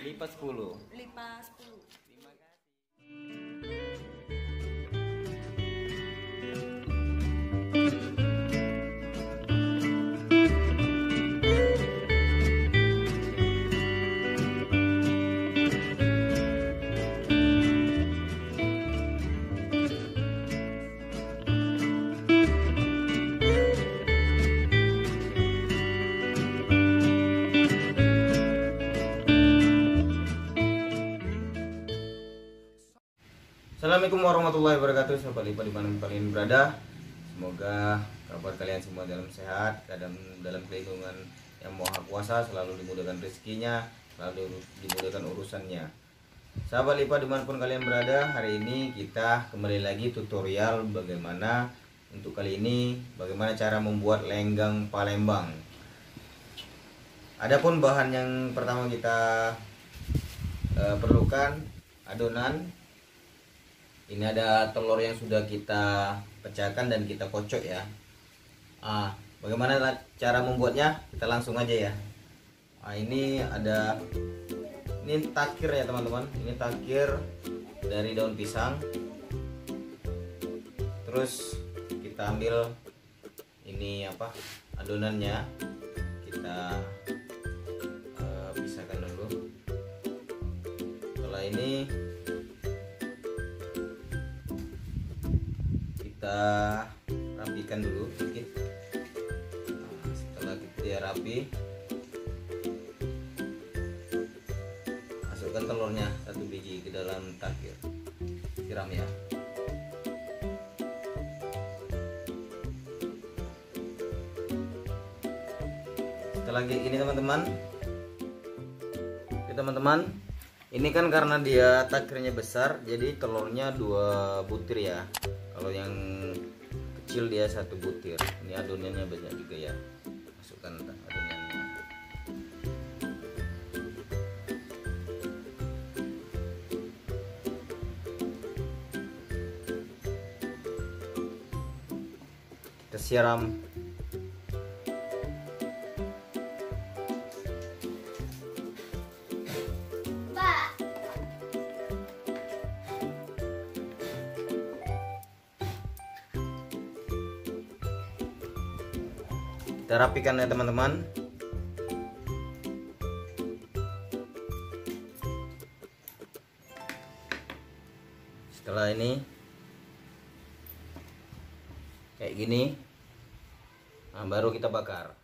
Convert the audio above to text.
lipat 10. Lipat 10. Terima kasih. Assalamualaikum warahmatullahi wabarakatuh, sahabat lipat dimanapun kalian berada. Semoga kabar kalian semua dalam sehat, dalam lindungan yang maha kuasa, selalu dimudahkan rezekinya, selalu dimudahkan urusannya. Sahabat lipat dimanapun kalian berada, hari ini kita kembali lagi tutorial bagaimana untuk kali ini bagaimana cara membuat lenggang Palembang. Adapun bahan yang pertama kita perlukan adonan. Ini ada telur yang sudah kita pecahkan dan kita kocok ya. Bagaimana cara membuatnya? Kita langsung aja ya. Ini takir ya teman-teman. Ini takir dari daun pisang. Terus kita ambil ini adonannya. Kita pisahkan dulu. Setelah ini kita rapikan dulu sedikit. Setelah dia rapi, masukkan telurnya 1 biji ke dalam takir, siram ya. Setelah kayak gini teman-teman, ini kan karena dia takirnya besar, jadi telurnya 2 butir ya. Kalau yang kecil dia 1 butir. Ini adonannya banyak juga ya. Masukkan adonannya. Kita siram. Kita rapikan ya teman-teman. Setelah ini kayak gini, baru kita bakar.